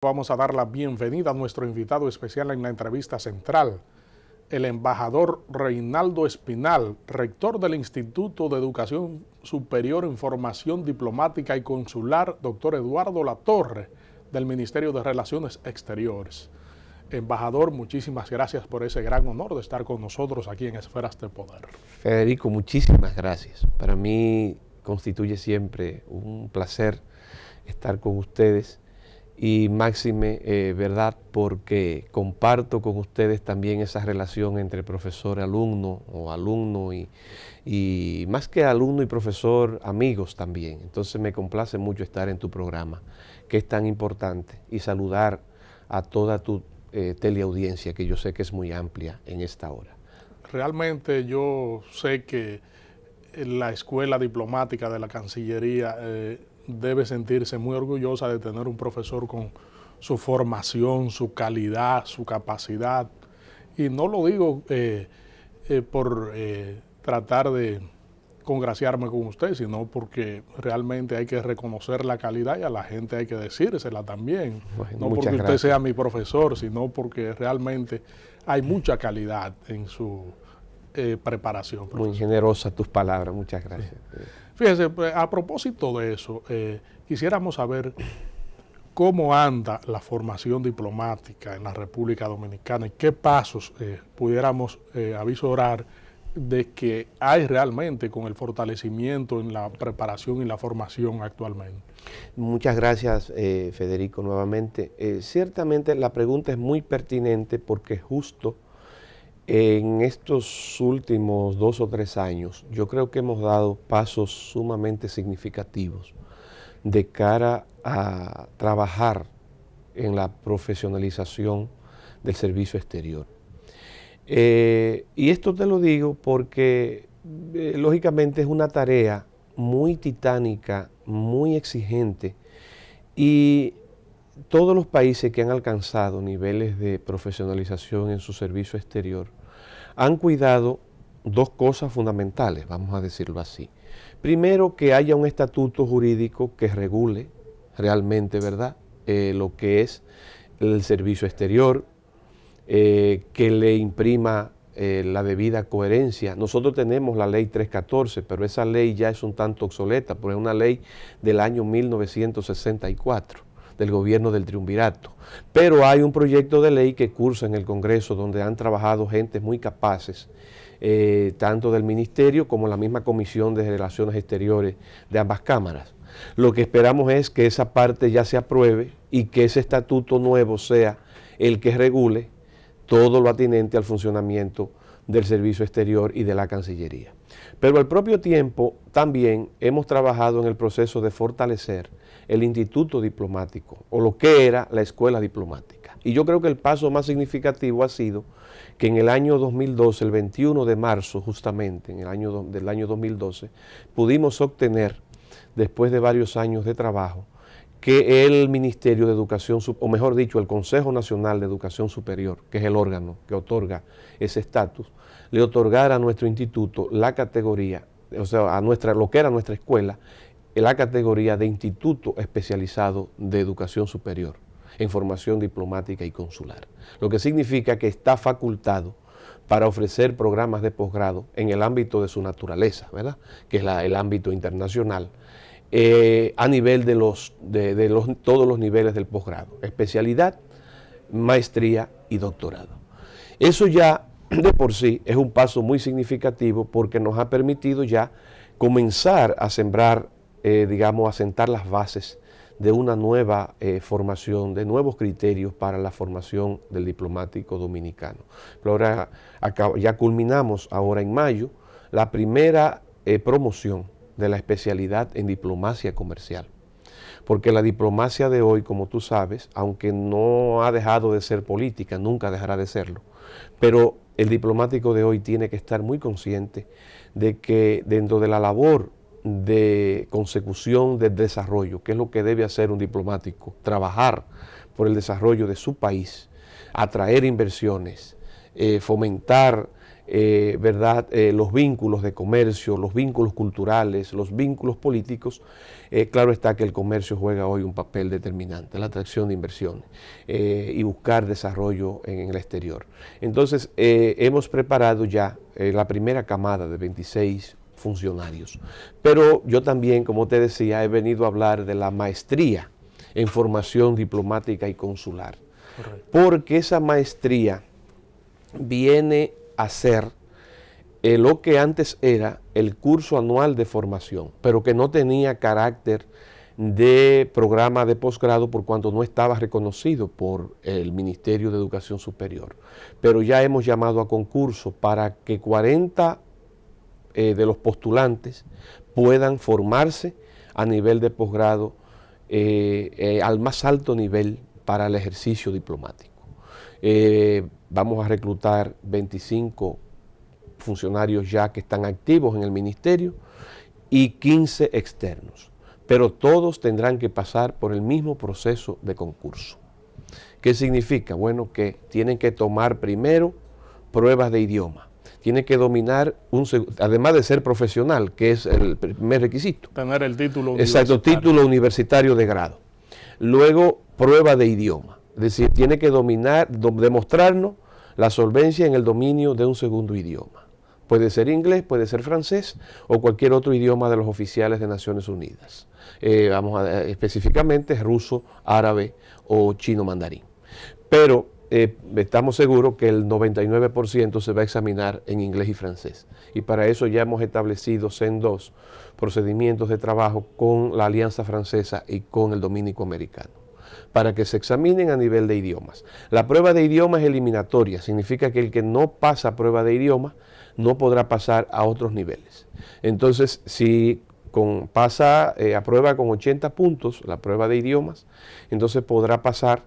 Vamos a dar la bienvenida a nuestro invitado especial en la entrevista central, el embajador Reinaldo Espinal, rector del Instituto de Educación Superior en Formación Diplomática y Consular, doctor Eduardo Latorre, del Ministerio de Relaciones Exteriores. Embajador, muchísimas gracias por ese gran honor de estar con nosotros aquí en Esferas de Poder. Federico, muchísimas gracias. Para mí constituye siempre un placer estar con ustedes y máxime, ¿verdad? Porque comparto con ustedes también esa relación entre profesor-alumno o alumno y más que alumno y profesor, amigos también. Entonces me complace mucho estar en tu programa, que es tan importante, y saludar a toda tu teleaudiencia, que yo sé que es muy amplia en esta hora. Realmente yo sé que la Escuela Diplomática de la Cancillería debe sentirse muy orgullosa de tener un profesor con su formación, su calidad, su capacidad. Y no lo digo por tratar de congraciarme con usted, sino porque realmente hay que reconocer la calidad y a la gente hay que decírsela también. Bueno, No porque usted sea mi profesor, sino porque realmente hay mucha calidad en su preparación. Profesor. Muy generosa tus palabras, muchas gracias. Sí. Fíjese, a propósito de eso, quisiéramos saber cómo anda la formación diplomática en la República Dominicana y qué pasos pudiéramos avisorar de que hay realmente con el fortalecimiento en la preparación y la formación actualmente. Muchas gracias, Federico, nuevamente. Ciertamente la pregunta es muy pertinente porque justo en estos últimos 2 o 3 años yo creo que hemos dado pasos sumamente significativos de cara a trabajar en la profesionalización del servicio exterior. Y esto te lo digo porque lógicamente es una tarea muy titánica, muy exigente, y todos los países que han alcanzado niveles de profesionalización en su servicio exterior han cuidado 2 cosas fundamentales, vamos a decirlo así. Primero, que haya un estatuto jurídico que regule realmente, ¿verdad?, lo que es el servicio exterior, que le imprima la debida coherencia. Nosotros tenemos la ley 314, pero esa ley ya es un tanto obsoleta, porque es una ley del año 1964, del gobierno del Triunvirato. Pero hay un proyecto de ley que cursa en el Congreso donde han trabajado gentes muy capaces, tanto del Ministerio como la misma Comisión de Relaciones Exteriores de ambas cámaras. Lo que esperamos es que esa parte ya se apruebe y que ese estatuto nuevo sea el que regule todo lo atinente al funcionamiento del servicio exterior y de la Cancillería. Pero al propio tiempo también hemos trabajado en el proceso de fortalecer el Instituto Diplomático, o lo que era la Escuela Diplomática. Y yo creo que el paso más significativo ha sido que en el año 2012, el 21 de marzo justamente, en el año del año 2012, pudimos obtener, después de varios años de trabajo, que el Ministerio de Educación, o mejor dicho, el Consejo Nacional de Educación Superior, que es el órgano que otorga ese estatus, le otorgara a nuestro instituto la categoría, o sea, a lo que era nuestra escuela, la categoría de Instituto Especializado de Educación Superior en Formación Diplomática y Consular, lo que significa que está facultado para ofrecer programas de posgrado en el ámbito de su naturaleza, ¿verdad?, que es el ámbito internacional, a nivel de todos los niveles del posgrado, especialidad, maestría y doctorado. Eso ya de por sí es un paso muy significativo porque nos ha permitido ya comenzar a sembrar, digamos, a sentar las bases de una nueva formación, de nuevos criterios para la formación del diplomático dominicano. Pero ahora ya culminamos ahora en mayo la primera promoción de la especialidad en diplomacia comercial. Porque la diplomacia de hoy, como tú sabes, aunque no ha dejado de ser política, nunca dejará de serlo, pero el diplomático de hoy tiene que estar muy consciente de que dentro de la labor de consecución del desarrollo, que es lo que debe hacer un diplomático, trabajar por el desarrollo de su país, atraer inversiones, fomentar ¿verdad? Los vínculos de comercio, los vínculos culturales, los vínculos políticos, claro está que el comercio juega hoy un papel determinante, la atracción de inversiones y buscar desarrollo en el exterior. Entonces, hemos preparado ya la primera camada de 26 funcionarios, pero yo también, como te decía, he venido a hablar de la maestría en formación diplomática y consular. Correcto. Porque esa maestría viene a ser lo que antes era el curso anual de formación, pero que no tenía carácter de programa de posgrado por cuanto no estaba reconocido por el Ministerio de Educación Superior. Pero ya hemos llamado a concurso para que 40 de los postulantes puedan formarse a nivel de posgrado al más alto nivel para el ejercicio diplomático. Vamos a reclutar 25 funcionarios ya que están activos en el ministerio y 15 externos, pero todos tendrán que pasar por el mismo proceso de concurso. ¿Qué significa? Bueno, que tienen que tomar primero pruebas de idioma, tienen que dominar, además de ser profesional, que es el primer requisito. Tener el título universitario. Exacto, título universitario de grado. Luego, prueba de idioma. Es decir, tiene que demostrarnos la solvencia en el dominio de un segundo idioma. Puede ser inglés, puede ser francés o cualquier otro idioma de los oficiales de Naciones Unidas. Específicamente ruso, árabe o chino mandarín. Pero estamos seguros que el 99% se va a examinar en inglés y francés. Y para eso ya hemos establecido dos procedimientos de trabajo con la Alianza Francesa y con el Dominico Americano, para que se examinen a nivel de idiomas. La prueba de idioma es eliminatoria, significa que el que no pasa prueba de idioma no podrá pasar a otros niveles. Entonces, si aprueba con 80 puntos la prueba de idiomas, entonces podrá pasar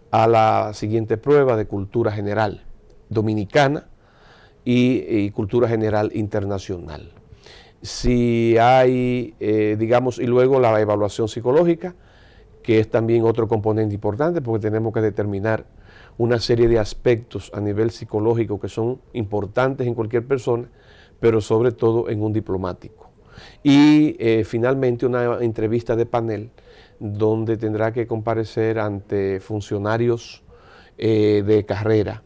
a la siguiente prueba de cultura general dominicana y cultura general internacional. Si hay, digamos, y luego la evaluación psicológica, que es también otro componente importante porque tenemos que determinar una serie de aspectos a nivel psicológico que son importantes en cualquier persona, pero sobre todo en un diplomático. Y finalmente una entrevista de panel donde tendrá que comparecer ante funcionarios de carrera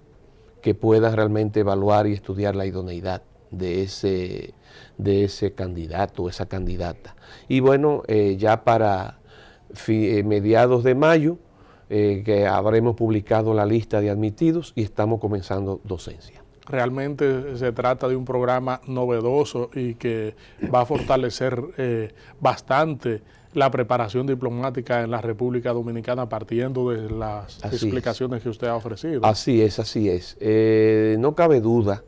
que puedan realmente evaluar y estudiar la idoneidad de ese candidato o esa candidata. Y bueno, ya para mediados de mayo, que habremos publicado la lista de admitidos y estamos comenzando docencia. Realmente se trata de un programa novedoso y que va a fortalecer bastante la preparación diplomática en la República Dominicana partiendo de las explicaciones que usted ha ofrecido. Así es, así es. No cabe duda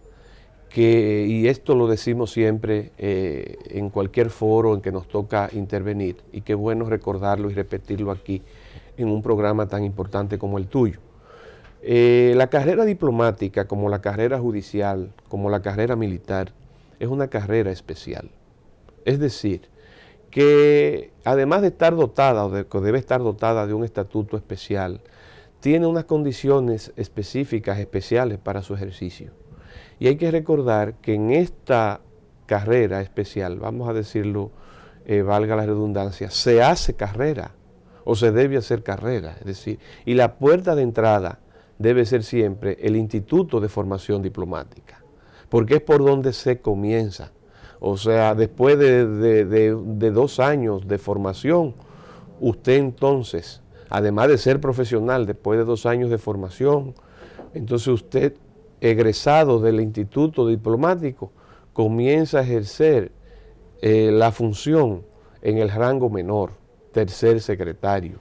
que, y esto lo decimos siempre en cualquier foro en que nos toca intervenir, y qué bueno recordarlo y repetirlo aquí en un programa tan importante como el tuyo. La carrera diplomática, como la carrera judicial, como la carrera militar, es una carrera especial. Es decir, que además de estar dotada, o que debe estar dotada de un estatuto especial, tiene unas condiciones específicas, especiales para su ejercicio. Y hay que recordar que en esta carrera especial, vamos a decirlo, valga la redundancia, se hace carrera o se debe hacer carrera. Es decir, y la puerta de entrada debe ser siempre el Instituto de Formación Diplomática, porque es por donde se comienza. O sea, después de 2 años de formación, usted entonces, además de ser profesional, después de 2 años de formación, entonces usted, egresado del Instituto Diplomático, comienza a ejercer la función en el rango menor, tercer secretario,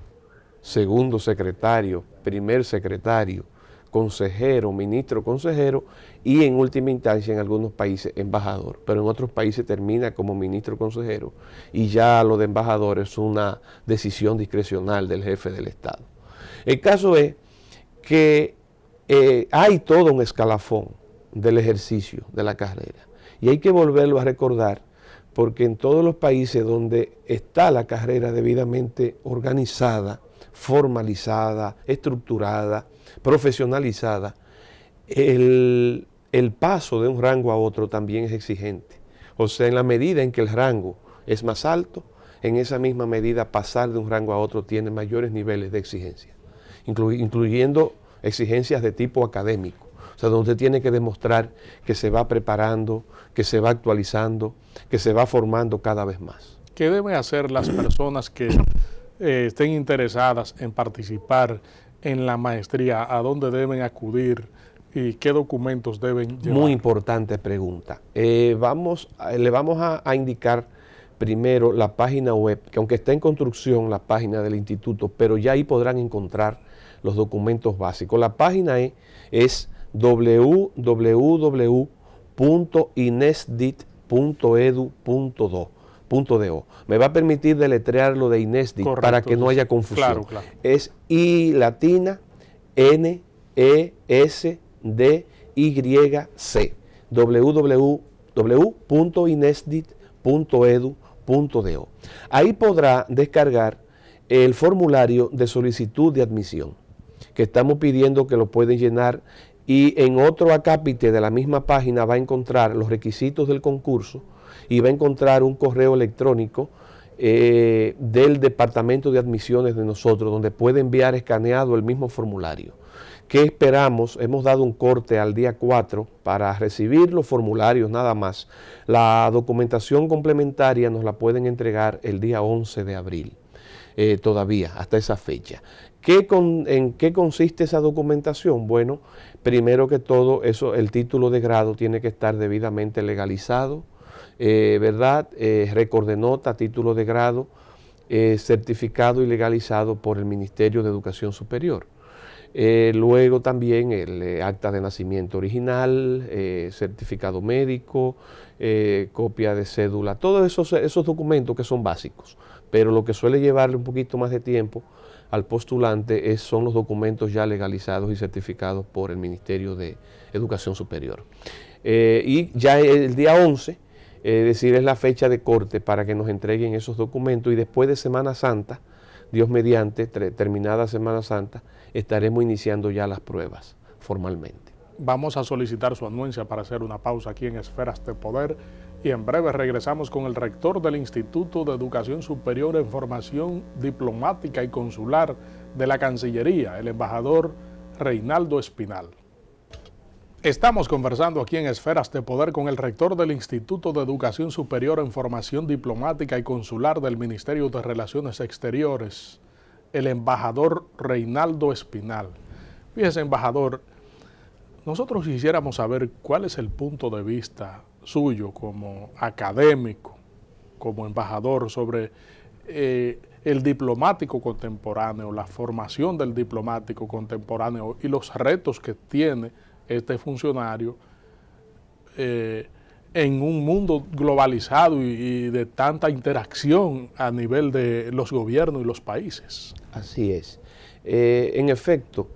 segundo secretario, primer secretario, consejero, ministro consejero y en última instancia en algunos países embajador, pero en otros países termina como ministro consejero y ya lo de embajador es una decisión discrecional del jefe del Estado. El caso es que hay todo un escalafón del ejercicio de la carrera y hay que volverlo a recordar porque en todos los países donde está la carrera debidamente organizada, formalizada, estructurada, profesionalizada, el el paso de un rango a otro también es exigente. O sea, en la medida en que el rango es más alto, en esa misma medida pasar de un rango a otro tiene mayores niveles de exigencia, incluyendo exigencias de tipo académico. O sea, donde usted tiene que demostrar que se va preparando, que se va actualizando, que se va formando cada vez más. ¿Qué deben hacer las personas que estén interesadas en participar en la maestría? ¿A dónde deben acudir y qué documentos deben llevar? Muy importante pregunta. Le vamos a indicar primero la página web, que aunque está en construcción la página del instituto, pero ya ahí podrán encontrar los documentos básicos. La página es www.inesdit.edu.do. Me va a permitir deletrear lo de Inesdit. Correcto, para que no haya confusión. Claro, claro. Es I latina N E S D Y C. www.inesdit.edu.do. Ahí podrá descargar el formulario de solicitud de admisión, que estamos pidiendo que lo pueden llenar, y en otro acápite de la misma página va a encontrar los requisitos del concurso y va a encontrar un correo electrónico del departamento de admisiones de nosotros, donde puede enviar escaneado el mismo formulario. ¿Qué esperamos? Hemos dado un corte al día 4 para recibir los formularios nada más. La documentación complementaria nos la pueden entregar el día 11 de abril, todavía, hasta esa fecha. ¿En qué consiste esa documentación? Bueno, primero que todo, el título de grado tiene que estar debidamente legalizado, ¿verdad? Récord de nota, título de grado, certificado y legalizado por el Ministerio de Educación Superior. Luego también el acta de nacimiento original, certificado médico, copia de cédula, todos esos documentos que son básicos, pero lo que suele llevarle un poquito más de tiempo al postulante son los documentos ya legalizados y certificados por el Ministerio de Educación Superior. Y ya el día 11, es decir, es la fecha de corte para que nos entreguen esos documentos, y después de Semana Santa, Dios mediante, terminada Semana Santa, estaremos iniciando ya las pruebas formalmente. Vamos a solicitar su anuencia para hacer una pausa aquí en Esferas de Poder, y en breve regresamos con el rector del Instituto de Educación Superior en Formación Diplomática y Consular de la Cancillería, el embajador Reinaldo Espinal. Estamos conversando aquí en Esferas de Poder con el rector del Instituto de Educación Superior en Formación Diplomática y Consular del Ministerio de Relaciones Exteriores, el embajador Reinaldo Espinal. Fíjese, embajador, nosotros quisiéramos saber cuál es el punto de vista suyo como académico, como embajador, sobre el diplomático contemporáneo, la formación del diplomático contemporáneo y los retos que tiene este funcionario en un mundo globalizado y de tanta interacción a nivel de los gobiernos y los países. Así es. En efecto,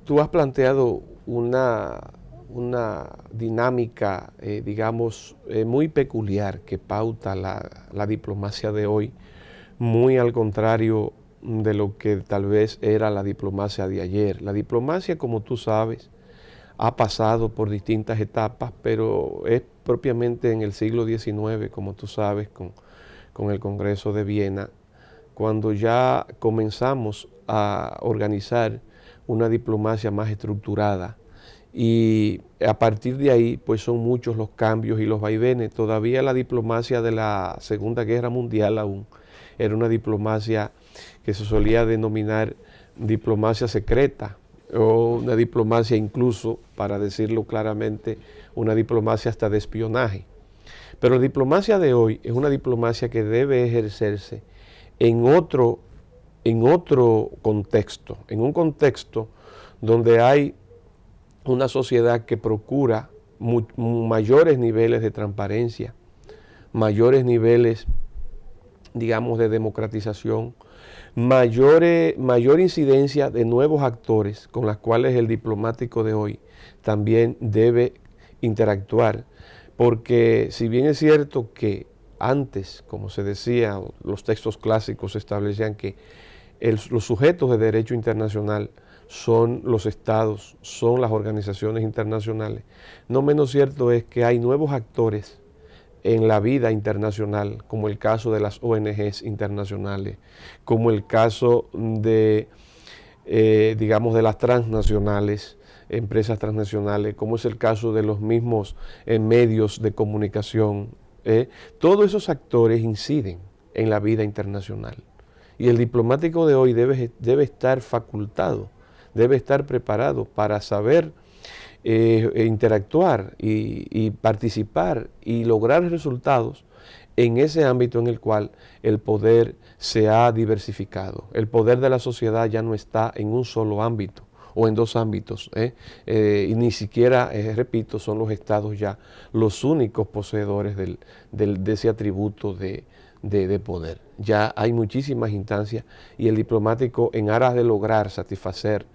tú has planteado una dinámica, digamos, muy peculiar que pauta la diplomacia de hoy, muy al contrario de lo que tal vez era la diplomacia de ayer. La diplomacia, como tú sabes, ha pasado por distintas etapas, pero es propiamente en el siglo XIX, como tú sabes, con el Congreso de Viena, cuando ya comenzamos a organizar una diplomacia más estructurada, y a partir de ahí pues son muchos los cambios y los vaivenes. Todavía la diplomacia de la Segunda Guerra Mundial aún era una diplomacia que se solía denominar diplomacia secreta, o una diplomacia incluso, para decirlo claramente, una diplomacia hasta de espionaje. Pero la diplomacia de hoy es una diplomacia que debe ejercerse en otro contexto, en un contexto donde hay una sociedad que procura mayores niveles de transparencia, mayores niveles, digamos, de democratización, mayor incidencia de nuevos actores con los cuales el diplomático de hoy también debe interactuar, porque si bien es cierto que antes, como se decía, los textos clásicos establecían que los sujetos de derecho internacional son los estados, son las organizaciones internacionales. No menos cierto es que hay nuevos actores en la vida internacional, como el caso de las ONGs internacionales, como el caso de, digamos, de las transnacionales, empresas transnacionales, como es el caso de los mismos medios de comunicación. Todos esos actores inciden en la vida internacional. Y el diplomático de hoy debe estar facultado, debe estar preparado para saber interactuar y participar y lograr resultados en ese ámbito en el cual el poder se ha diversificado. El poder de la sociedad ya no está en un solo ámbito o en dos ámbitos, y ni siquiera, repito, son los estados ya los únicos poseedores de ese atributo de poder. Ya hay muchísimas instancias y el diplomático, en aras de lograr satisfacer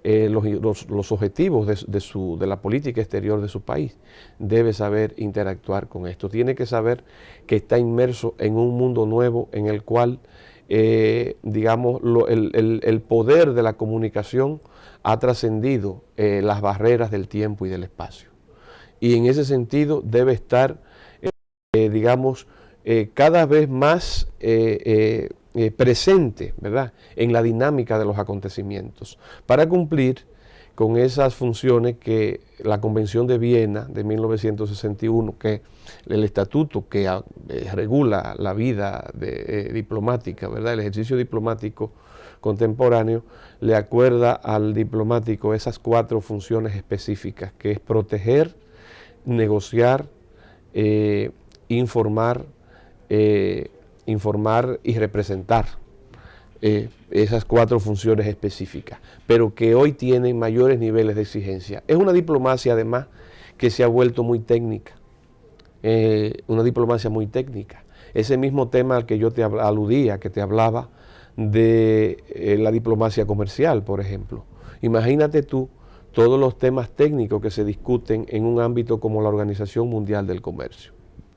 los objetivos de la política exterior de su país, debe saber interactuar con esto. Tiene que saber que está inmerso en un mundo nuevo en el cual, digamos, el poder de la comunicación ha trascendido las barreras del tiempo y del espacio. Y en ese sentido debe estar, digamos, cada vez más presente, ¿verdad?, en la dinámica de los acontecimientos, para cumplir con esas funciones que la Convención de Viena de 1961, que el estatuto que regula la vida diplomática, ¿verdad?, el ejercicio diplomático contemporáneo, le acuerda al diplomático esas 4 funciones específicas, que es proteger, negociar, informar y representar. Esas 4 funciones específicas, pero que hoy tienen mayores niveles de exigencia. Es una diplomacia además que se ha vuelto muy técnica, una diplomacia muy técnica. Ese mismo tema al que yo te aludía, que te hablaba de la diplomacia comercial, por ejemplo. Imagínate tú todos los temas técnicos que se discuten en un ámbito como la Organización Mundial del Comercio.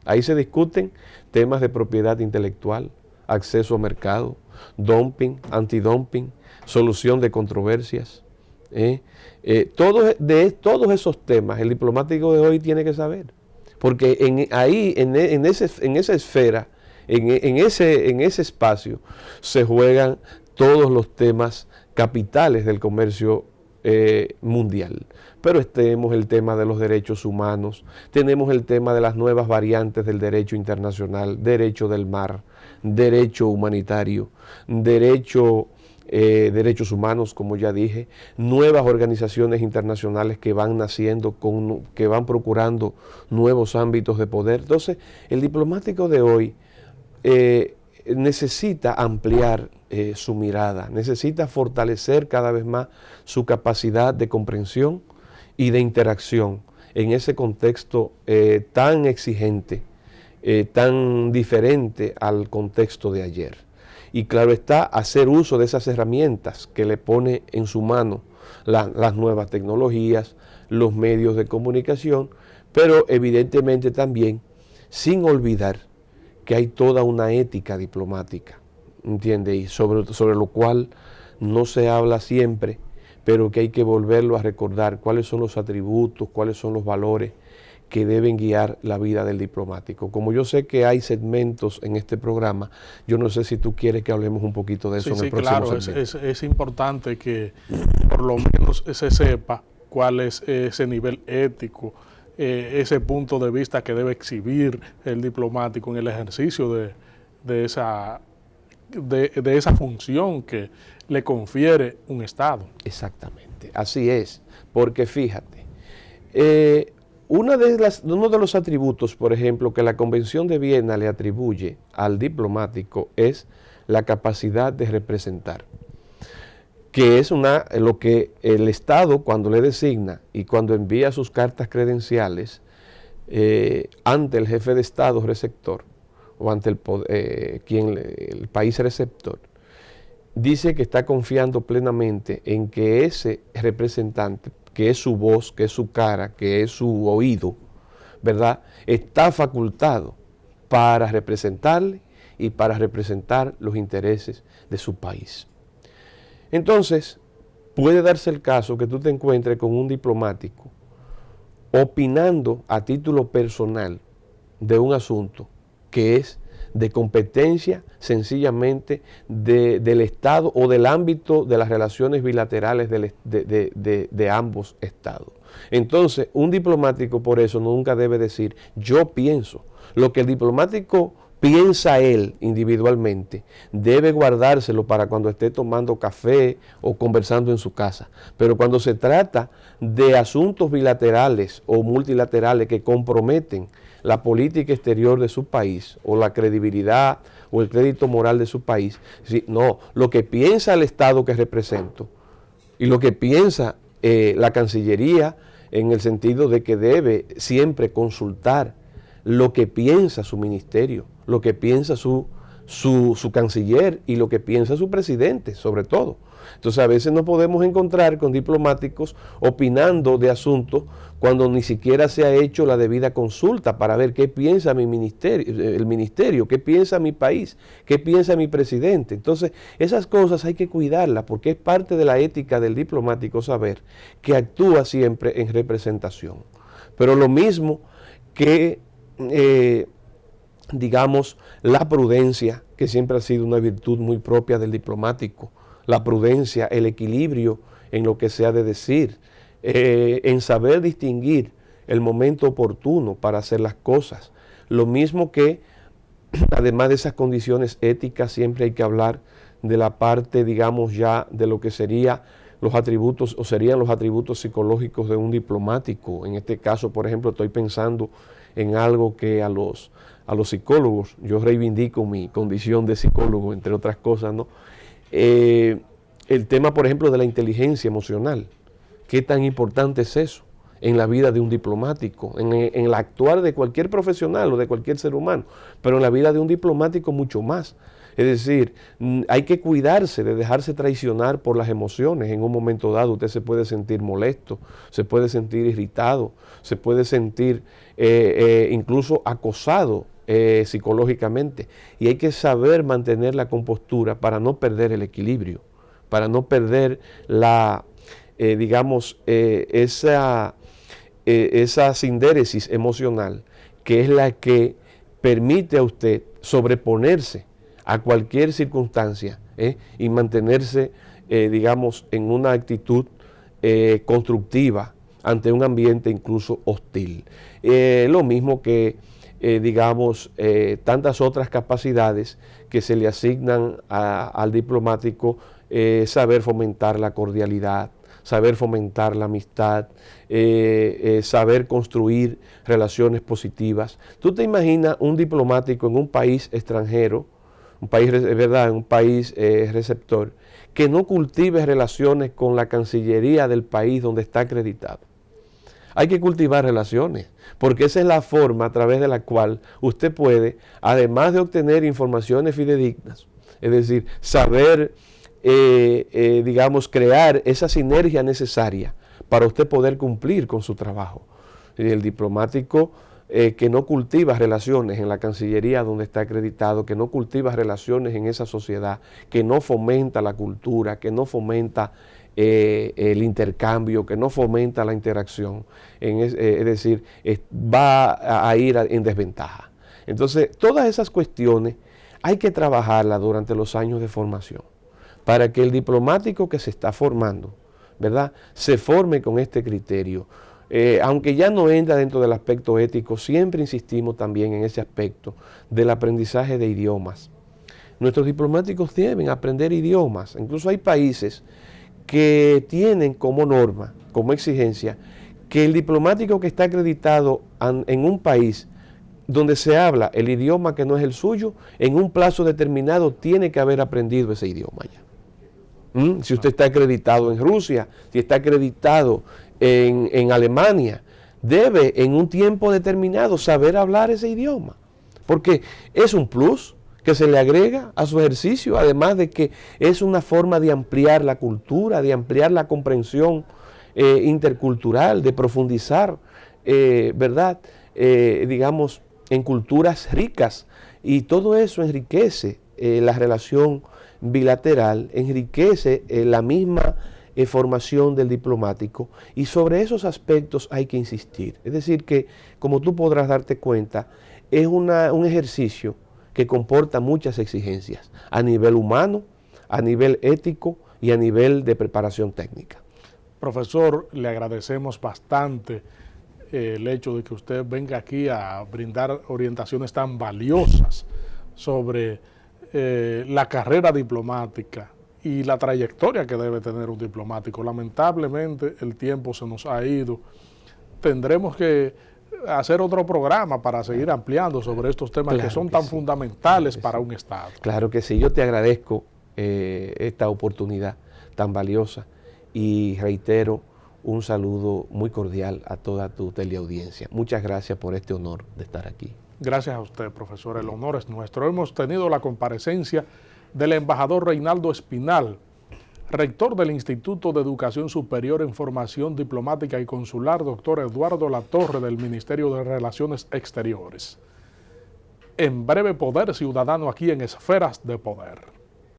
Ahí se discuten temas de propiedad intelectual, acceso a mercado, dumping, antidumping, solución de controversias. Todos esos temas el diplomático de hoy tiene que saber, porque en esa esfera, en ese espacio, se juegan todos los temas capitales del comercio mundial. Pero tenemos el tema de los derechos humanos, tenemos el tema de las nuevas variantes del derecho internacional, derecho del mar, derecho humanitario, derechos humanos, como ya dije, nuevas organizaciones internacionales que van naciendo, que van procurando nuevos ámbitos de poder. Entonces, el diplomático de hoy necesita ampliar su mirada, necesita fortalecer cada vez más su capacidad de comprensión y de interacción en ese contexto tan exigente, tan diferente al contexto de ayer. Y claro está, hacer uso de esas herramientas que le pone en su mano las nuevas tecnologías, los medios de comunicación, pero evidentemente también sin olvidar que hay toda una ética diplomática, ¿entiende? Y sobre lo cual no se habla siempre, pero que hay que volverlo a recordar, cuáles son los atributos, cuáles son los valores que deben guiar la vida del diplomático. Como yo sé que hay segmentos en este programa, yo no sé si tú quieres que hablemos un poquito de eso en el próximo segmento. Claro, es importante que por lo menos se sepa cuál es ese nivel ético, ese punto de vista que debe exhibir el diplomático en el ejercicio de esa función que le confiere un Estado. Exactamente, así es, porque fíjate, uno de los atributos, por ejemplo, que la Convención de Viena le atribuye al diplomático es la capacidad de representar, que es lo que el Estado, cuando le designa y cuando envía sus cartas credenciales ante el jefe de Estado receptor o ante el país receptor, dice que está confiando plenamente en que ese representante, que es su voz, que es su cara, que es su oído, ¿verdad?, está facultado para representarle y para representar los intereses de su país. Entonces, puede darse el caso que tú te encuentres con un diplomático opinando a título personal de un asunto que es de competencia sencillamente del Estado o del ámbito de las relaciones bilaterales de ambos estados. Entonces, un diplomático por eso nunca debe decir, yo pienso. Lo que el diplomático piensa él individualmente, debe guardárselo para cuando esté tomando café o conversando en su casa. Pero cuando se trata de asuntos bilaterales o multilaterales que comprometen la política exterior de su país o la credibilidad o el crédito moral de su país, no, lo que piensa el Estado que represento y lo que piensa la Cancillería en el sentido de que debe siempre consultar lo que piensa su ministerio, lo que piensa su canciller y lo que piensa su presidente, sobre todo. Entonces a veces nos podemos encontrar con diplomáticos opinando de asuntos cuando ni siquiera se ha hecho la debida consulta para ver qué piensa mi ministerio, el ministerio, qué piensa mi país, qué piensa mi presidente. Entonces esas cosas hay que cuidarlas porque es parte de la ética del diplomático saber que actúa siempre en representación. Pero lo mismo que digamos, la prudencia, que siempre ha sido una virtud muy propia del diplomático, la prudencia, el equilibrio en lo que se ha de decir, en saber distinguir el momento oportuno para hacer las cosas. Lo mismo que, además de esas condiciones éticas, siempre hay que hablar de la parte, digamos, ya de lo que sería los atributos o serían los atributos psicológicos de un diplomático. En este caso, por ejemplo, estoy pensando en algo que a los psicólogos, yo reivindico mi condición de psicólogo, entre otras cosas, ¿no? El tema, por ejemplo, de la inteligencia emocional. ¿Qué tan importante es eso en la vida de un diplomático, en el actuar de cualquier profesional o de cualquier ser humano? Pero en la vida de un diplomático mucho más. Es decir, hay que cuidarse de dejarse traicionar por las emociones. En un momento dado usted se puede sentir molesto, se puede sentir irritado, se puede sentir incluso acosado psicológicamente. Y hay que saber mantener la compostura para no perder el equilibrio, para no perder digamos, esa sindéresis emocional que es la que permite a usted sobreponerse a cualquier circunstancia y mantenerse, digamos, en una actitud constructiva ante un ambiente incluso hostil. Lo mismo que, digamos, tantas otras capacidades que se le asignan al diplomático, saber fomentar la cordialidad, saber fomentar la amistad, saber construir relaciones positivas. ¿Tú te imaginas un diplomático en un país extranjero, un país, ¿verdad?, un país receptor, que no cultive relaciones con la Cancillería del país donde está acreditado? Hay que cultivar relaciones, porque esa es la forma a través de la cual usted puede, además de obtener informaciones fidedignas, es decir, saber, digamos, crear esa sinergia necesaria para usted poder cumplir con su trabajo. El diplomático que no cultiva relaciones en la Cancillería donde está acreditado, que no cultiva relaciones en esa sociedad, que no fomenta la cultura, que no fomenta el intercambio, que no fomenta la interacción, es decir, va a ir en desventaja. Entonces, todas esas cuestiones hay que trabajarlas durante los años de formación, para que el diplomático que se está formando, ¿verdad?, se forme con este criterio. Aunque ya no entra dentro del aspecto ético, siempre insistimos también en ese aspecto del aprendizaje de idiomas. Nuestros diplomáticos deben aprender idiomas. Incluso hay países que tienen como norma, como exigencia, que el diplomático que está acreditado en un país donde se habla el idioma que no es el suyo, en un plazo determinado tiene que haber aprendido ese idioma ya. Si usted está acreditado en Rusia, si está acreditado en Alemania, debe en un tiempo determinado saber hablar ese idioma, porque es un plus que se le agrega a su ejercicio, además de que es una forma de ampliar la cultura, de ampliar la comprensión intercultural, de profundizar, ¿verdad?, digamos, en culturas ricas, y todo eso enriquece la relación bilateral, enriquece la misma formación del diplomático, y sobre esos aspectos hay que insistir. Es decir que, como tú podrás darte cuenta, es un ejercicio que comporta muchas exigencias a nivel humano, a nivel ético y a nivel de preparación técnica. Profesor, le agradecemos bastante el hecho de que usted venga aquí a brindar orientaciones tan valiosas sobre la carrera diplomática y la trayectoria que debe tener un diplomático. Lamentablemente el tiempo se nos ha ido. Tendremos que hacer otro programa para seguir ampliando sobre estos temas que son tan fundamentales para un Estado. Claro que sí, yo te agradezco esta oportunidad tan valiosa y reitero un saludo muy cordial a toda tu teleaudiencia. Muchas gracias por este honor de estar aquí. Gracias a usted, profesor. El honor es nuestro. Hemos tenido la comparecencia del embajador Reinaldo Espinal, rector del Instituto de Educación Superior en Formación Diplomática y Consular, doctor Eduardo Latorre, del Ministerio de Relaciones Exteriores. En breve, Poder Ciudadano, aquí en Esferas de Poder.